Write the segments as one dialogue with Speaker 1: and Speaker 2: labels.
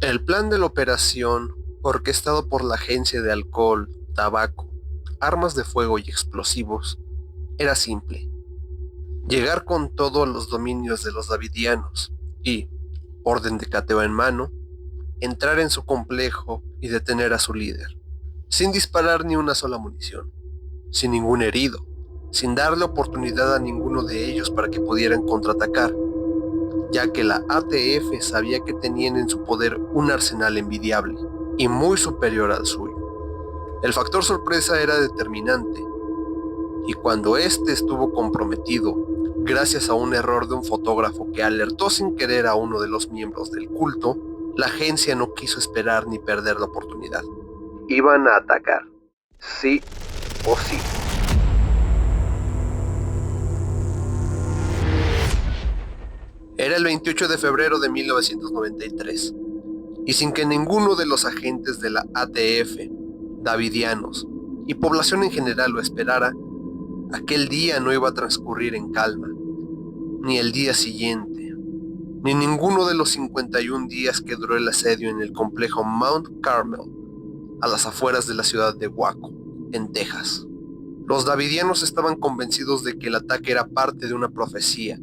Speaker 1: El plan de la operación, orquestado por la Agencia de Alcohol, Tabaco, Armas de Fuego y Explosivos, era simple: llegar con todos los dominios de los davidianos y, orden de cateo en mano, entrar en su complejo y detener a su líder, sin disparar ni una sola munición, sin ningún herido, sin darle oportunidad a ninguno de ellos para que pudieran contraatacar, ya que la ATF sabía que tenían en su poder un arsenal envidiable y muy superior al suyo. El factor sorpresa era determinante, y cuando este estuvo comprometido, gracias a un error de un fotógrafo que alertó sin querer a uno de los miembros del culto, la agencia no quiso esperar ni perder la oportunidad. Iban a atacar, sí o sí. Era el 28 de febrero de 1993, y sin que ninguno de los agentes de la ATF, davidianos y población en general lo esperara, aquel día no iba a transcurrir en calma, ni el día siguiente, ni ninguno de los 51 días que duró el asedio en el complejo Mount Carmel, a las afueras de la ciudad de Waco, en Texas. Los davidianos estaban convencidos de que el ataque era parte de una profecía,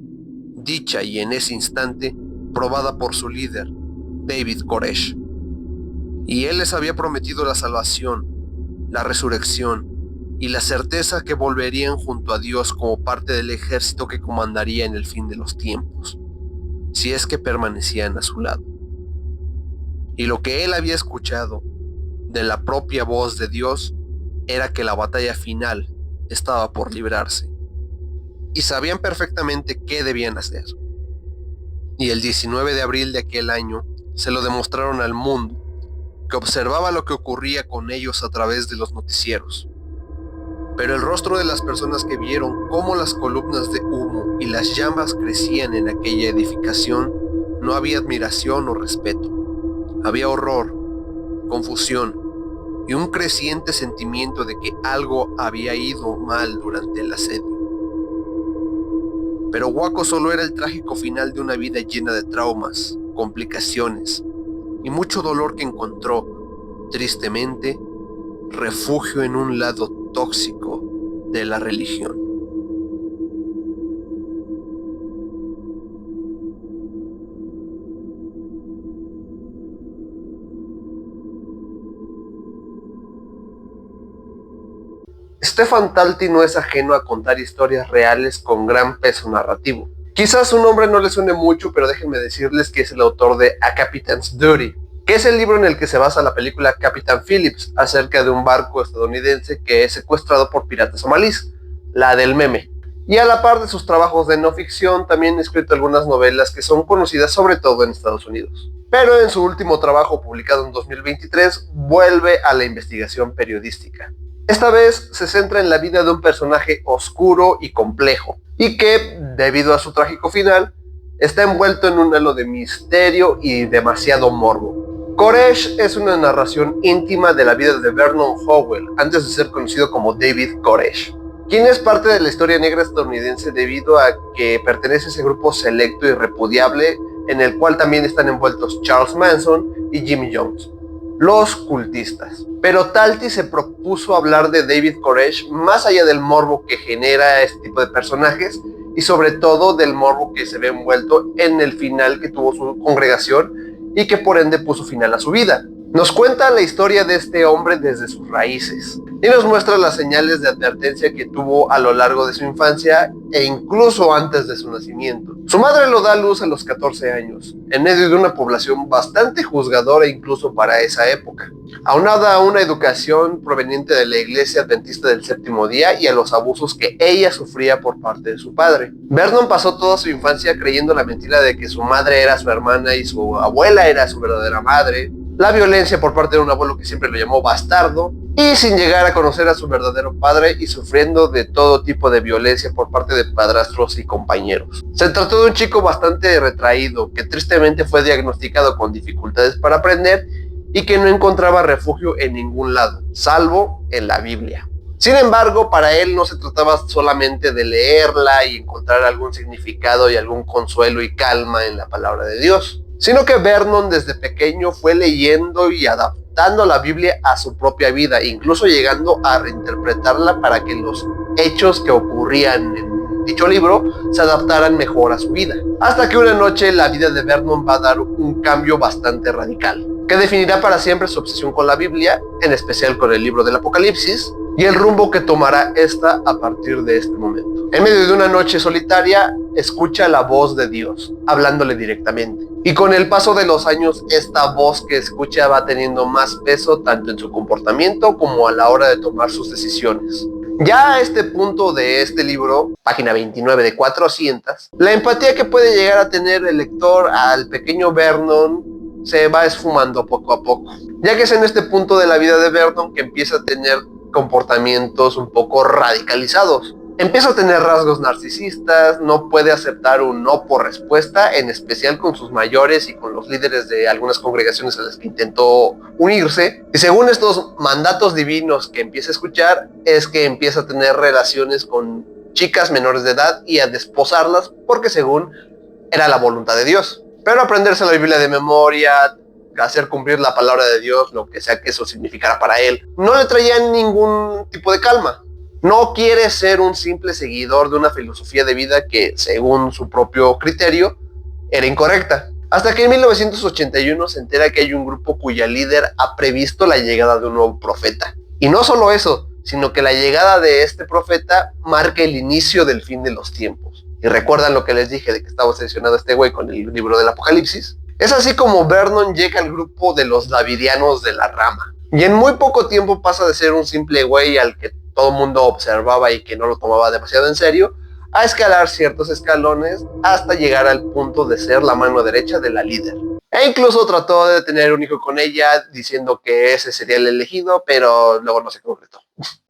Speaker 1: dicha y en ese instante probada por su líder, David Koresh. Y él les había prometido la salvación, la resurrección y la certeza que volverían junto a Dios como parte del ejército que comandaría en el fin de los tiempos, si es que permanecían a su lado. Y lo que él había escuchado de la propia voz de Dios era que la batalla final estaba por librarse, y sabían perfectamente qué debían hacer. Y el 19 de abril de aquel año se lo demostraron al mundo, que observaba lo que ocurría con ellos a través de los noticieros. Pero el rostro de las personas que vieron cómo las columnas de humo y las llamas crecían en aquella edificación, no había admiración o respeto. Había horror, confusión y un creciente sentimiento de que algo había ido mal durante el asedio. Pero Waco solo era el trágico final de una vida llena de traumas, complicaciones y mucho dolor que encontró, tristemente, refugio en un lado tóxico de la religión. Stefan Talty no es ajeno a contar historias reales con gran peso narrativo. Quizás su nombre no le suene mucho, pero déjenme decirles que es el autor de A Captain's Duty, que es el libro en el que se basa la película Captain Phillips, acerca de un barco estadounidense que es secuestrado por piratas somalíes, la del meme. Y a la par de sus trabajos de no ficción, también ha escrito algunas novelas que son conocidas sobre todo en Estados Unidos. Pero en su último trabajo, publicado en 2023, vuelve a la investigación periodística. Esta vez se centra en la vida de un personaje oscuro y complejo, y que, debido a su trágico final, está envuelto en un halo de misterio y demasiado morbo. Koresh es una narración íntima de la vida de Vernon Howell, antes de ser conocido como David Koresh, quien es parte de la historia negra estadounidense debido a que pertenece a ese grupo selecto y repudiable en el cual también están envueltos Charles Manson y Jimmy Jones, los cultistas. Pero Talty se propuso hablar de David Koresh más allá del morbo que genera este tipo de personajes y sobre todo del morbo que se ve envuelto en el final que tuvo su congregación y que por ende puso final a su vida. Nos cuenta la historia de este hombre desde sus raíces y nos muestra las señales de advertencia que tuvo a lo largo de su infancia e incluso antes de su nacimiento. Su madre lo da a luz a los 14 años, en medio de una población bastante juzgadora incluso para esa época, aunada a una educación proveniente de la Iglesia Adventista del Séptimo Día y a los abusos que ella sufría por parte de su padre. Vernon pasó toda su infancia creyendo la mentira de que su madre era su hermana y su abuela era su verdadera madre, la violencia por parte de un abuelo que siempre lo llamó bastardo, y sin llegar a conocer a su verdadero padre y sufriendo de todo tipo de violencia por parte de padrastros y compañeros. Se trató de un chico bastante retraído, que tristemente fue diagnosticado con dificultades para aprender y que no encontraba refugio en ningún lado, salvo en la Biblia. Sin embargo, para él no se trataba solamente de leerla y encontrar algún significado y algún consuelo y calma en la palabra de Dios, sino que Vernon desde pequeño fue leyendo y adaptando la Biblia a su propia vida, incluso llegando a reinterpretarla para que los hechos que ocurrían en dicho libro se adaptaran mejor a su vida. Hasta que una noche la vida de Vernon va a dar un cambio bastante radical, que definirá para siempre su obsesión con la Biblia, en especial con el libro del Apocalipsis, y el rumbo que tomará esta a partir de este momento. En medio de una noche solitaria, escucha la voz de Dios, hablándole directamente. Y con el paso de los años, esta voz que escucha va teniendo más peso tanto en su comportamiento como a la hora de tomar sus decisiones. Ya a este punto de este libro, página 29 de 400, la empatía que puede llegar a tener el lector al pequeño Vernon se va esfumando poco a poco, ya que es en este punto de la vida de Vernon que empieza a tener comportamientos un poco radicalizados. Empieza a tener rasgos narcisistas, no puede aceptar un no por respuesta, en especial con sus mayores y con los líderes de algunas congregaciones a las que intentó unirse. Y según estos mandatos divinos que empieza a escuchar, es que empieza a tener relaciones con chicas menores de edad y a desposarlas porque según era la voluntad de Dios. Pero aprenderse la Biblia de memoria, hacer cumplir la palabra de Dios, lo que sea que eso significara para él, no le traía ningún tipo de calma. No quiere ser un simple seguidor de una filosofía de vida que, según su propio criterio, era incorrecta. Hasta que en 1981 se entera que hay un grupo cuya líder ha previsto la llegada de un nuevo profeta. Y no solo eso, sino que la llegada de este profeta marca el inicio del fin de los tiempos. Y recuerdan lo que les dije de que estaba obsesionado este güey con el libro del Apocalipsis. Es así como Vernon llega al grupo de los Davidianos de la Rama. Y en muy poco tiempo pasa de ser un simple güey al que todo el mundo observaba y que no lo tomaba demasiado en serio, a escalar ciertos escalones hasta llegar al punto de ser la mano derecha de la líder. E incluso trató de tener un hijo con ella, diciendo que ese sería el elegido, pero luego no se concretó.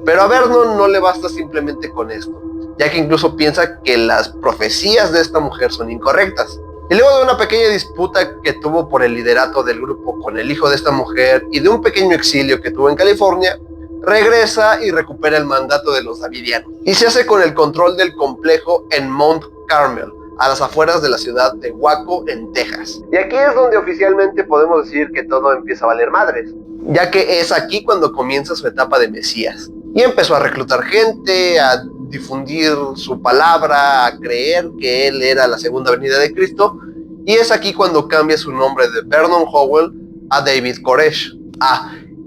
Speaker 1: Pero a Vernon no le basta simplemente con esto, ya que incluso piensa que las profecías de esta mujer son incorrectas. Y luego de una pequeña disputa que tuvo por el liderato del grupo con el hijo de esta mujer y de un pequeño exilio que tuvo en California, regresa y recupera el mandato de los Davidianos y se hace con el control del complejo en Mount Carmel, a las afueras de la ciudad de Waco, en Texas. Y aquí es donde oficialmente podemos decir que todo empieza a valer madres, ya que es aquí cuando comienza su etapa de Mesías. Y empezó a reclutar gente, a difundir su palabra, a creer que él era la segunda venida de Cristo, y es aquí cuando cambia su nombre de Vernon Howell a David Koresh.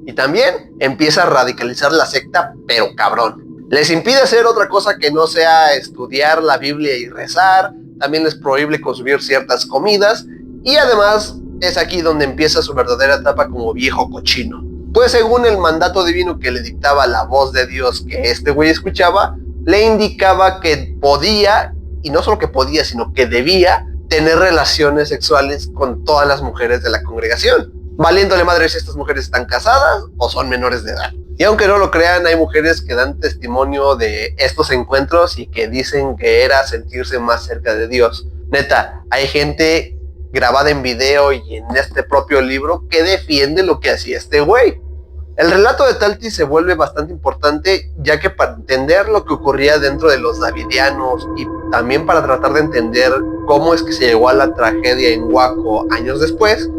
Speaker 1: Y también empieza a radicalizar la secta, pero cabrón. Les impide hacer otra cosa que no sea estudiar la Biblia y rezar, también les prohíbe consumir ciertas comidas, y además es aquí donde empieza su verdadera etapa como viejo cochino. Pues según el mandato divino que le dictaba la voz de Dios que este güey escuchaba, le indicaba que podía, y no solo que podía, sino que debía tener relaciones sexuales con todas las mujeres de la congregación, valiéndole madre si estas mujeres están casadas o son menores de edad. Y aunque no lo crean, hay mujeres que dan testimonio de estos encuentros y que dicen que era sentirse más cerca de Dios. Neta, hay gente grabada en video y en este propio libro que defiende lo que hacía este güey. El relato de Talty se vuelve bastante importante, ya que para entender lo que ocurría dentro de los Davidianos y también para tratar de entender cómo es que se llegó a la tragedia en Waco años después,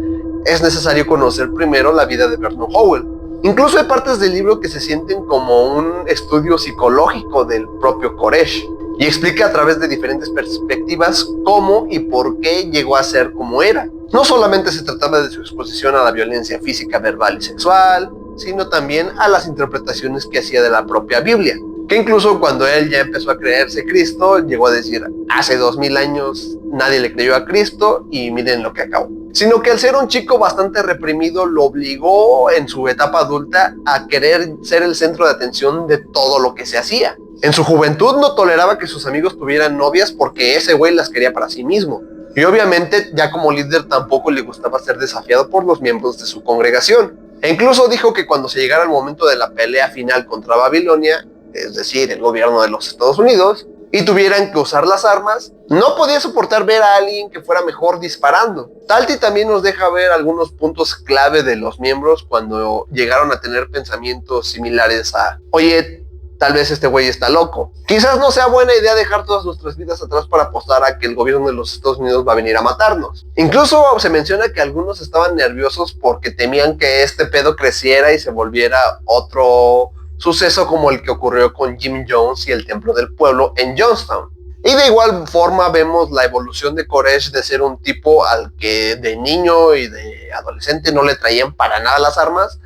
Speaker 1: es necesario conocer primero la vida de Vernon Howell. Incluso hay partes del libro que se sienten como un estudio psicológico del propio Koresh y explica a través de diferentes perspectivas cómo y por qué llegó a ser como era. No solamente se trataba de su exposición a la violencia física, verbal y sexual, sino también a las interpretaciones que hacía de la propia Biblia, que incluso cuando él ya empezó a creerse Cristo, llegó a decir, hace 2000 años nadie le creyó a Cristo y miren lo que acabó. Sino que al ser un chico bastante reprimido, lo obligó en su etapa adulta a querer ser el centro de atención de todo lo que se hacía. En su juventud no toleraba que sus amigos tuvieran novias porque ese güey las quería para sí mismo. Y obviamente ya como líder tampoco le gustaba ser desafiado por los miembros de su congregación. E incluso dijo que cuando se llegara el momento de la pelea final contra Babilonia, es decir, el gobierno de los Estados Unidos, y tuvieran que usar las armas, no podía soportar ver a alguien que fuera mejor disparando. Talty también nos deja ver algunos puntos clave de los miembros cuando llegaron a tener pensamientos similares a, oye, tal vez este güey está loco. Quizás no sea buena idea dejar todas nuestras vidas atrás para apostar a que el gobierno de los Estados Unidos va a venir a matarnos. Incluso se menciona que algunos estaban nerviosos porque temían que este pedo creciera y se volviera otro suceso como el que ocurrió con Jim Jones y el Templo del Pueblo en Johnstown. Y de igual forma vemos la evolución de Koresh de ser un tipo al que de niño y de adolescente no le traían para nada las armas,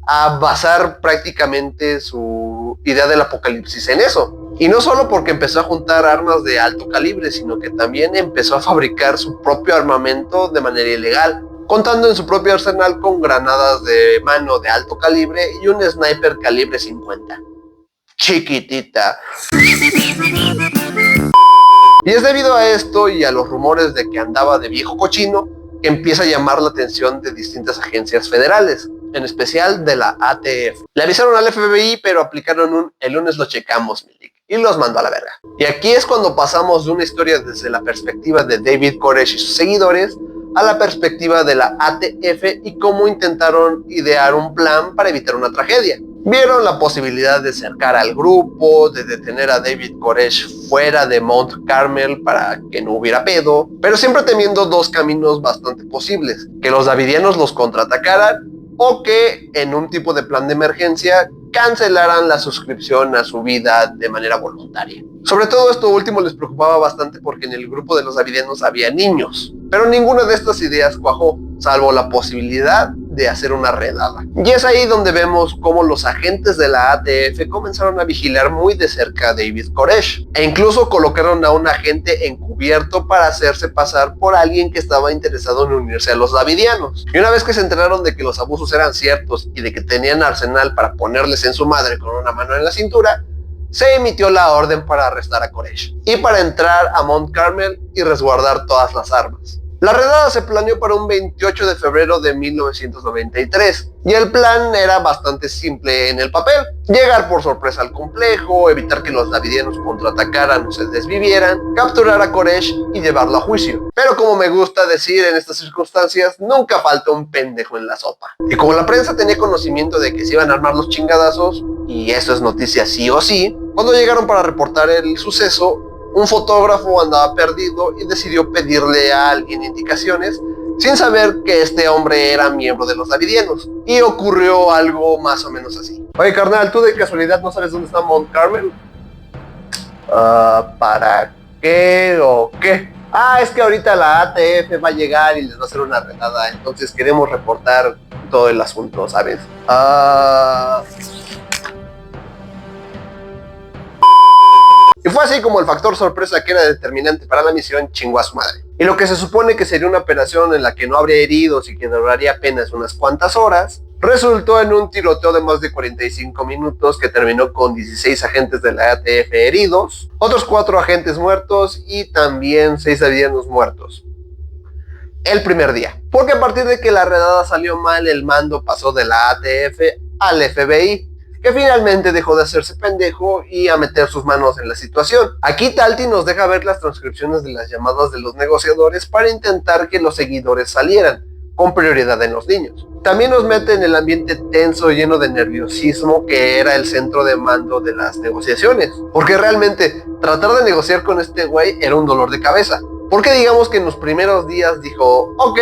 Speaker 1: a basar prácticamente su idea del apocalipsis en eso. Y no solo porque empezó a juntar armas de alto calibre, sino que también empezó a fabricar su propio armamento de manera ilegal, contando en su propio arsenal con granadas de mano de alto calibre y un sniper calibre 50. Chiquitita. Y es debido a esto y a los rumores de que andaba de viejo cochino que empieza a llamar la atención de distintas agencias federales, en especial de la ATF. Le avisaron al FBI, pero aplicaron el lunes lo checamos, Milik, y los mandó a la verga. Y aquí es cuando pasamos de una historia desde la perspectiva de David Koresh y sus seguidores a la perspectiva de la ATF y cómo intentaron idear un plan para evitar una tragedia. Vieron la posibilidad de cercar al grupo, de detener a David Koresh fuera de Mount Carmel para que no hubiera pedo, pero siempre teniendo dos caminos bastante posibles: que los davidianos los contraatacaran o que en un tipo de plan de emergencia cancelaran la suscripción a su vida de manera voluntaria. Sobre todo esto último les preocupaba bastante porque en el grupo de los davidianos había niños, pero ninguna de estas ideas cuajó, salvo la posibilidad de hacer una redada. Y es ahí donde vemos cómo los agentes de la ATF comenzaron a vigilar muy de cerca a David Koresh, e incluso colocaron a un agente encubierto para hacerse pasar por alguien que estaba interesado en unirse a los davidianos. Y una vez que se enteraron de que los abusos eran ciertos y de que tenían arsenal para ponerles en su madre con una mano en la cintura, se emitió la orden para arrestar a Koresh y para entrar a Mount Carmel y resguardar todas las armas. La redada se planeó para un 28 de febrero de 1993 y el plan era bastante simple en el papel: llegar por sorpresa al complejo, evitar que los davidianos contraatacaran o se desvivieran, capturar a Koresh y llevarlo a juicio. Pero como me gusta decir en estas circunstancias, nunca falta un pendejo en la sopa. Y como la prensa tenía conocimiento de que se iban a armar los chingadazos, y eso es noticia sí o sí, cuando llegaron para reportar el suceso, un fotógrafo andaba perdido y decidió pedirle a alguien indicaciones sin saber que este hombre era miembro de los davidianos. Y ocurrió algo más o menos así. Oye, carnal, ¿tú de casualidad no sabes dónde está Mount Carmel? ¿Para qué o qué? Es que ahorita la ATF va a llegar y les va a hacer una redada, entonces queremos reportar todo el asunto, ¿sabes? Y fue así como el factor sorpresa, que era determinante para la misión, chingó a su madre. Y lo que se supone que sería una operación en la que no habría heridos y que duraría apenas unas cuantas horas, resultó en un tiroteo de más de 45 minutos que terminó con 16 agentes de la ATF heridos, otros 4 agentes muertos y también 6 davidianos muertos. El primer día. Porque a partir de que la redada salió mal, el mando pasó de la ATF al FBI, que finalmente dejó de hacerse pendejo y a meter sus manos en la situación. Aquí Talty nos deja ver las transcripciones de las llamadas de los negociadores para intentar que los seguidores salieran, con prioridad en los niños. También nos mete en el ambiente tenso, lleno de nerviosismo, que era el centro de mando de las negociaciones. Porque realmente, tratar de negociar con este güey era un dolor de cabeza. Porque digamos que en los primeros días dijo, ok,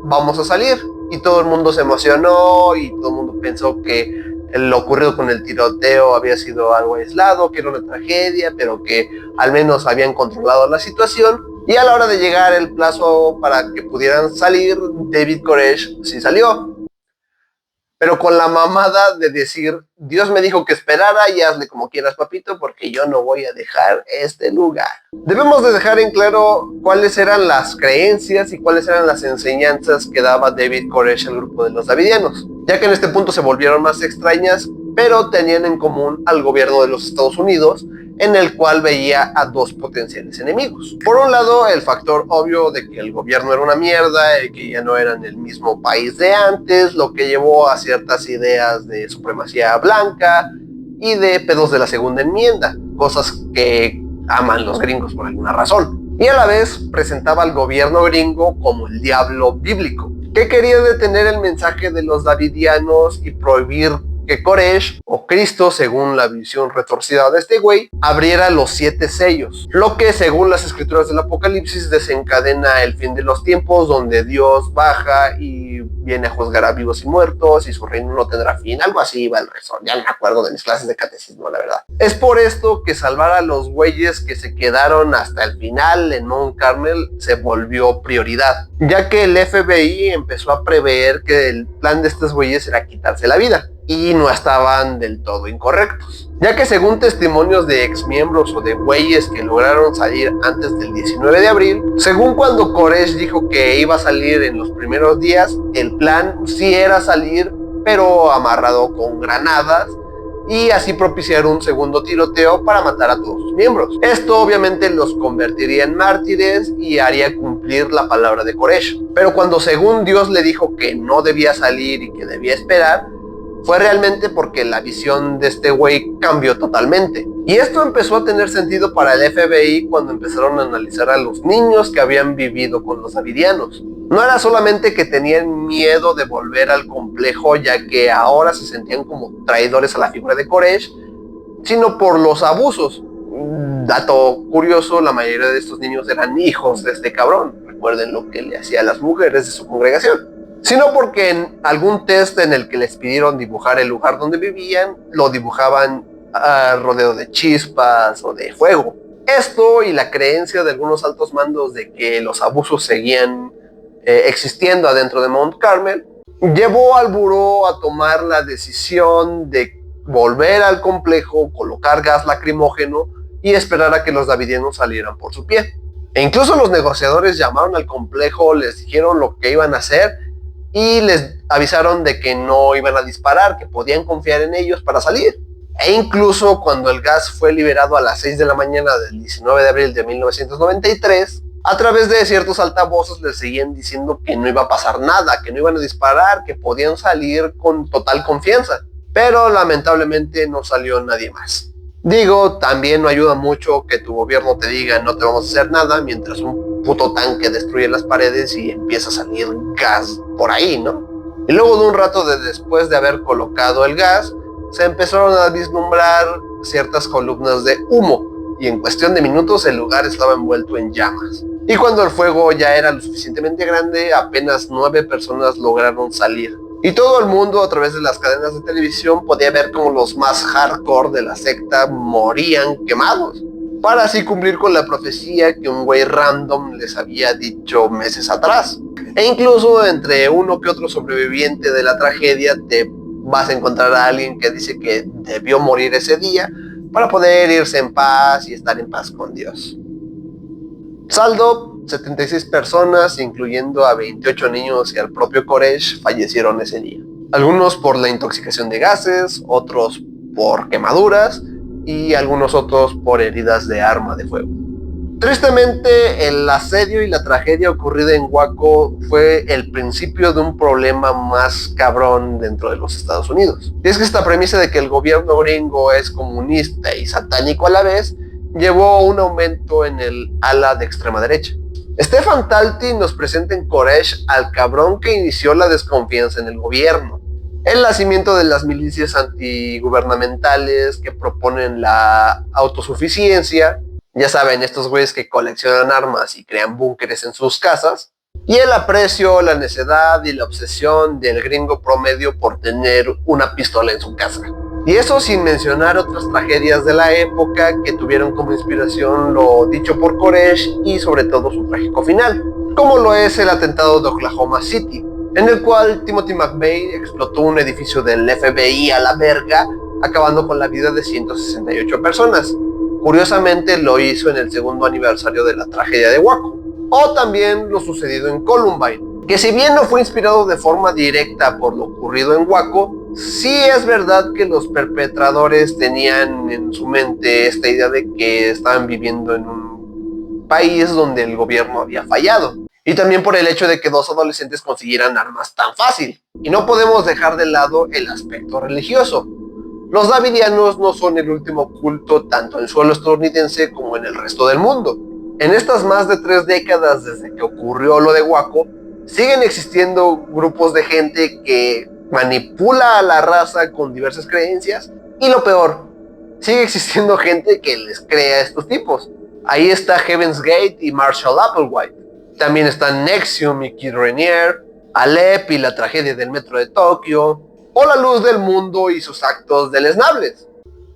Speaker 1: vamos a salir. Y todo el mundo se emocionó y todo el mundo pensó que lo ocurrido con el tiroteo había sido algo aislado, que era una tragedia, pero que al menos habían controlado la situación. Y a la hora de llegar el plazo para que pudieran salir, David Koresh sí salió. Pero con la mamada de decir, Dios me dijo que esperara y hazle como quieras, papito, porque yo no voy a dejar este lugar. Debemos de dejar en claro cuáles eran las creencias y cuáles eran las enseñanzas que daba David Koresh al grupo de los davidianos, ya que en este punto se volvieron más extrañas, pero tenían en común al gobierno de los Estados Unidos, en el cual veía a dos potenciales enemigos. Por un lado, el factor obvio de que el gobierno era una mierda y que ya no eran el mismo país de antes, lo que llevó a ciertas ideas de supremacía blanca y de pedos de la segunda enmienda, cosas que aman los gringos por alguna razón. Y a la vez presentaba al gobierno gringo como el diablo bíblico, que quería detener el mensaje de los davidianos y prohibir que Koresh, o Cristo según la visión retorcida de este güey, abriera los 7 sellos, lo que según las escrituras del Apocalipsis desencadena el fin de los tiempos, donde Dios baja y viene a juzgar a vivos y muertos y su reino no tendrá fin, algo así va el resto, ya no me acuerdo de mis clases de catecismo, la verdad. Es por esto que salvar a los güeyes que se quedaron hasta el final en Mount Carmel se volvió prioridad, ya que el FBI empezó a prever que el plan de estos güeyes era quitarse la vida, y no estaban del todo incorrectos, ya que según testimonios de exmiembros o de güeyes que lograron salir antes del 19 de abril, según cuando Koresh dijo que iba a salir en los primeros días, el plan sí era salir, pero amarrado con granadas, y así propiciar un segundo tiroteo para matar a todos sus miembros. Esto obviamente los convertiría en mártires y haría cumplir la palabra de Koresh. Pero cuando según Dios le dijo que no debía salir y que debía esperar, fue realmente porque la visión de este güey cambió totalmente. Y esto empezó a tener sentido para el FBI cuando empezaron a analizar a los niños que habían vivido con los davidianos. No era solamente que tenían miedo de volver al complejo, ya que ahora se sentían como traidores a la figura de Koresh, sino por los abusos. Dato curioso, la mayoría de estos niños eran hijos de este cabrón. Recuerden lo que le hacía a las mujeres de su congregación. Sino porque en algún test en el que les pidieron dibujar el lugar donde vivían, lo dibujaban rodeado de chispas o de fuego. Esto y la creencia de algunos altos mandos de que los abusos seguían existiendo adentro de Mount Carmel, llevó al buró a tomar la decisión de volver al complejo, colocar gas lacrimógeno y esperar a que los davidianos salieran por su pie. E incluso los negociadores llamaron al complejo, les dijeron lo que iban a hacer y les avisaron de que no iban a disparar, que podían confiar en ellos para salir. E incluso cuando el gas fue liberado a las 6 de la mañana del 19 de abril de 1993, a través de ciertos altavoces les seguían diciendo que no iba a pasar nada, que no iban a disparar, que podían salir con total confianza. Pero lamentablemente no salió nadie más. Digo, también no ayuda mucho que tu gobierno te diga no te vamos a hacer nada mientras un puto tanque destruye las paredes y empieza a salir gas por ahí, ¿no? Y luego de un rato después de haber colocado el gas, se empezaron a vislumbrar ciertas columnas de humo y en cuestión de minutos el lugar estaba envuelto en llamas. Y cuando el fuego ya era lo suficientemente grande, apenas 9 personas lograron salir. Y todo el mundo a través de las cadenas de televisión podía ver cómo los más hardcore de la secta morían quemados, para así cumplir con la profecía que un güey random les había dicho meses atrás. E incluso entre uno que otro sobreviviente de la tragedia te vas a encontrar a alguien que dice que debió morir ese día para poder irse en paz y estar en paz con Dios. Saldo, 76 personas, incluyendo a 28 niños y al propio Koresh, fallecieron ese día. Algunos por la intoxicación de gases, otros por quemaduras y algunos otros por heridas de arma de fuego. Tristemente, el asedio y la tragedia ocurrida en Waco fue el principio de un problema más cabrón dentro de los Estados Unidos. Y es que esta premisa de que el gobierno gringo es comunista y satánico a la vez, llevó a un aumento en el ala de extrema derecha. Stefan Talty nos presenta en Koresh al cabrón que inició la desconfianza en el gobierno, el nacimiento de las milicias antigubernamentales que proponen la autosuficiencia, ya saben, estos güeyes que coleccionan armas y crean búnkeres en sus casas, y el aprecio, la necedad y la obsesión del gringo promedio por tener una pistola en su casa. Y eso sin mencionar otras tragedias de la época que tuvieron como inspiración lo dicho por Koresh y sobre todo su trágico final, como lo es el atentado de Oklahoma City, en el cual Timothy McVeigh explotó un edificio del FBI a la verga, acabando con la vida de 168 personas. Curiosamente lo hizo en el segundo aniversario de la tragedia de Waco. O también lo sucedido en Columbine, que si bien no fue inspirado de forma directa por lo ocurrido en Waco, sí es verdad que los perpetradores tenían en su mente esta idea de que estaban viviendo en un país donde el gobierno había fallado. Y también por el hecho de que 2 adolescentes consiguieran armas tan fácil. Y no podemos dejar de lado el aspecto religioso. Los davidianos no son el último culto tanto en suelo estadounidense como en el resto del mundo. En estas más de 3 décadas desde que ocurrió lo de Waco, siguen existiendo grupos de gente que manipula a la raza con diversas creencias, y lo peor, sigue existiendo gente que les crea a estos tipos. Ahí está Heaven's Gate y Marshall Applewhite. También están NXIVM y Kid Rainier, Alep y la tragedia del metro de Tokio, o La luz del mundo y sus actos deleznables.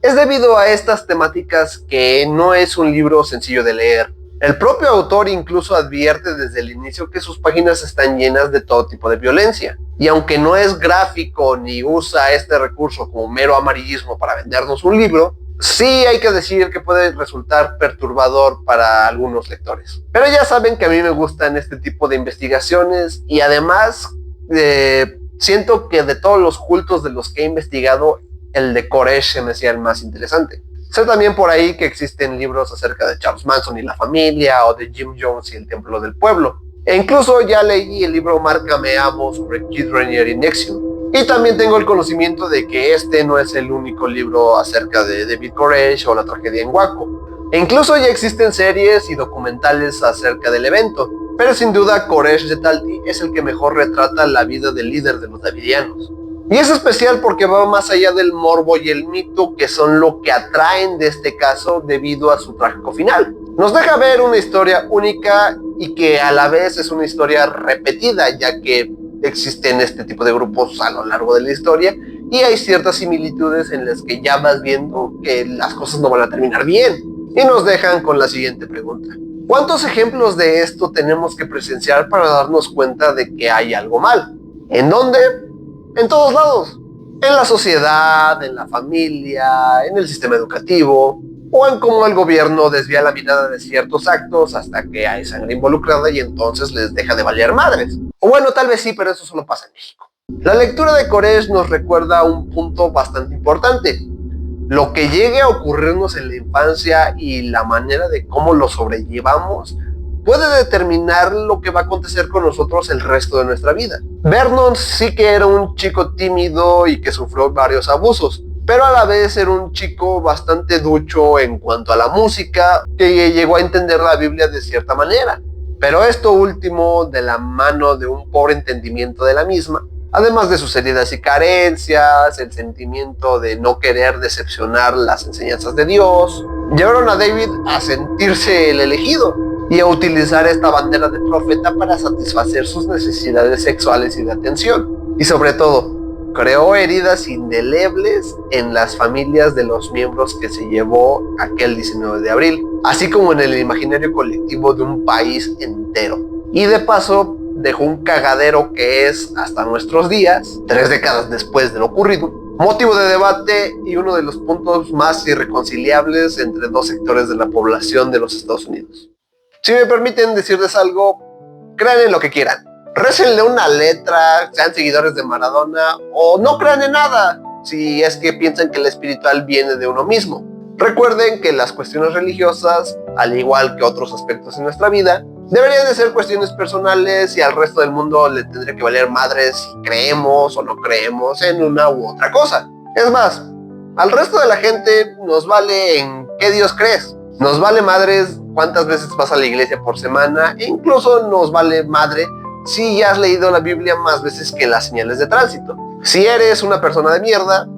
Speaker 1: Es debido a estas temáticas que no es un libro sencillo de leer. El propio autor incluso advierte desde el inicio que sus páginas están llenas de todo tipo de violencia. Y aunque no es gráfico ni usa este recurso como mero amarillismo para vendernos un libro, sí hay que decir que puede resultar perturbador para algunos lectores. Pero ya saben que a mí me gustan este tipo de investigaciones y además siento que de todos los cultos de los que he investigado, el de Koresh se me hacía el más interesante. Sé también por ahí que existen libros acerca de Charles Manson y la familia, o de Jim Jones y el templo del pueblo. E incluso ya leí el libro Márcame Amo sobre Kid Rainier y NXIVM. Y también tengo el conocimiento de que este no es el único libro acerca de David Koresh o la tragedia en Waco. E incluso ya existen series y documentales acerca del evento. Pero sin duda Koresh de Talty es el que mejor retrata la vida del líder de los davidianos. Y es especial porque va más allá del morbo y el mito, que son lo que atraen de este caso debido a su trágico final. Nos deja ver una historia única y que a la vez es una historia repetida, ya que existen este tipo de grupos a lo largo de la historia y hay ciertas similitudes en las que ya vas viendo que las cosas no van a terminar bien. Y nos dejan con la siguiente pregunta: ¿cuántos ejemplos de esto tenemos que presenciar para darnos cuenta de que hay algo mal? ¿En dónde? En todos lados. En la sociedad, en la familia, en el sistema educativo, o en cómo el gobierno desvía la mirada de ciertos actos hasta que hay sangre involucrada y entonces les deja de valer madres. O bueno, tal vez sí, pero eso solo pasa en México. La lectura de Koresh nos recuerda un punto bastante importante: lo que llegue a ocurrirnos en la infancia y la manera de cómo lo sobrellevamos puede determinar lo que va a acontecer con nosotros el resto de nuestra vida. Vernon sí que era un chico tímido y que sufrió varios abusos, pero a la vez era un chico bastante ducho en cuanto a la música, que llegó a entender la Biblia de cierta manera. Pero esto último de la mano de un pobre entendimiento de la misma, además de sus heridas y carencias, el sentimiento de no querer decepcionar las enseñanzas de Dios, llevaron a David a sentirse el elegido y a utilizar esta bandera de profeta para satisfacer sus necesidades sexuales y de atención. Y sobre todo, creó heridas indelebles en las familias de los miembros que se llevó aquel 19 de abril, así como en el imaginario colectivo de un país entero. Y de paso, dejó un cagadero que es, hasta nuestros días, 3 décadas después de lo ocurrido, motivo de debate y uno de los puntos más irreconciliables entre dos sectores de la población de los Estados Unidos. Si me permiten decirles algo, crean en lo que quieran. Récenle una letra, sean seguidores de Maradona, o no crean en nada, si es que piensan que el espiritual viene de uno mismo. Recuerden que las cuestiones religiosas, al igual que otros aspectos en nuestra vida, deberían de ser cuestiones personales y al resto del mundo le tendría que valer madres si creemos o no creemos en una u otra cosa. Es más, al resto de la gente nos vale en qué Dios crees. Nos vale madres cuántas veces vas a la iglesia por semana, e incluso nos vale madre si ya has leído la Biblia más veces que las señales de tránsito. Si eres una persona de mierda,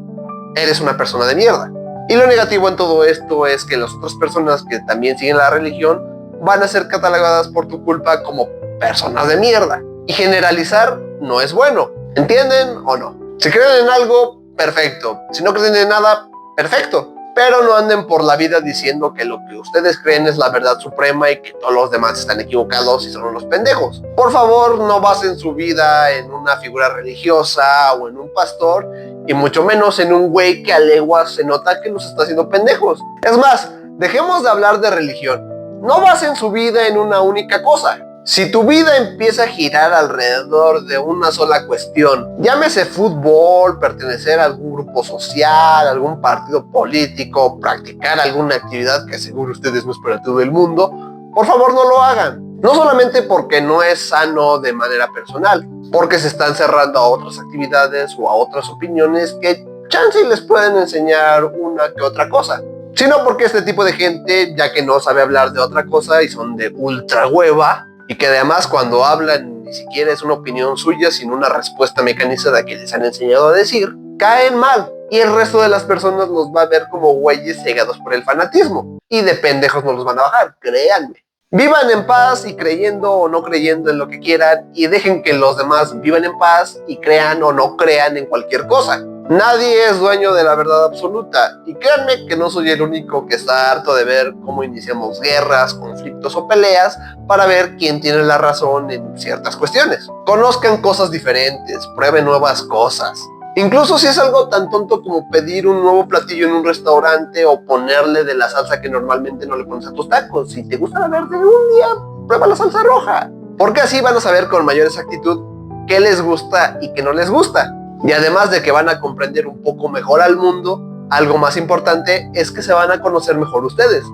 Speaker 1: eres una persona de mierda. Y lo negativo en todo esto es que las otras personas que también siguen la religión van a ser catalogadas por tu culpa como personas de mierda. Y generalizar no es bueno. ¿Entienden o no? Si creen en algo, perfecto. Si no creen en nada, perfecto. Pero no anden por la vida diciendo que lo que ustedes creen es la verdad suprema y que todos los demás están equivocados y son unos pendejos. Por favor, no basen su vida en una figura religiosa o en un pastor, y mucho menos en un güey que a leguas se nota que los está haciendo pendejos. Es más, dejemos de hablar de religión. No basen su vida en una única cosa. Si tu vida empieza a girar alrededor de una sola cuestión, llámese fútbol, pertenecer a algún grupo social, algún partido político, practicar alguna actividad que seguro ustedes no es para todo el mundo, por favor no lo hagan. No solamente porque no es sano de manera personal, porque se están cerrando a otras actividades o a otras opiniones que chance les pueden enseñar una que otra cosa, sino porque este tipo de gente, ya que no sabe hablar de otra cosa y son de ultra hueva, y que además cuando hablan ni siquiera es una opinión suya, sino una respuesta mecanizada que les han enseñado a decir, caen mal. Y el resto de las personas los va a ver como güeyes cegados por el fanatismo. Y de pendejos no los van a bajar, créanme. Vivan en paz y creyendo o no creyendo en lo que quieran, y dejen que los demás vivan en paz y crean o no crean en cualquier cosa. Nadie es dueño de la verdad absoluta, y créanme que no soy el único que está harto de ver cómo iniciamos guerras, conflictos o peleas para ver quién tiene la razón en ciertas cuestiones. Conozcan cosas diferentes, prueben nuevas cosas. Incluso si es algo tan tonto como pedir un nuevo platillo en un restaurante o ponerle de la salsa que normalmente no le pones a tus tacos. Si te gusta la verde un día, prueba la salsa roja. Porque así van a saber con mayor exactitud qué les gusta y qué no les gusta. Y además de que van a comprender un poco mejor al mundo, algo más importante es que se van a conocer mejor ustedes.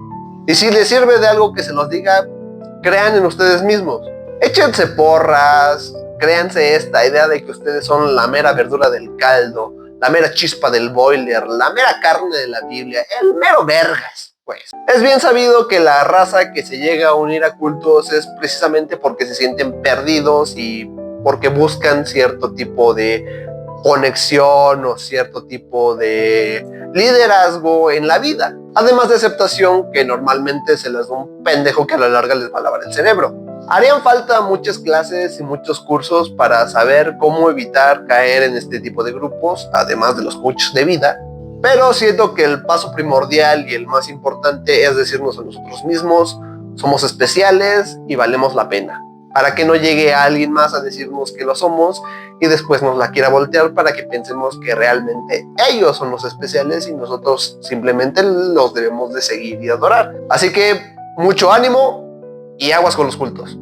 Speaker 1: Y si les sirve de algo que se los diga, crean en ustedes mismos. Échense porras. Créanse esta idea de que ustedes son la mera verdura del caldo, la mera chispa del boiler, la mera carne de la Biblia, el mero vergas, pues. Es bien sabido que la raza que se llega a unir a cultos es precisamente porque se sienten perdidos y porque buscan cierto tipo de conexión o cierto tipo de liderazgo en la vida. Además de aceptación que normalmente se les da un pendejo que a la larga les va a lavar el cerebro. Harían falta muchas clases y muchos cursos para saber cómo evitar caer en este tipo de grupos, además de los coaches de vida. Pero siento que el paso primordial y el más importante es decirnos a nosotros mismos, somos especiales y valemos la pena. Para que no llegue alguien más a decirnos que lo somos y después nos la quiera voltear para que pensemos que realmente ellos son los especiales y nosotros simplemente los debemos de seguir y adorar. Así que mucho ánimo y aguas con los cultos.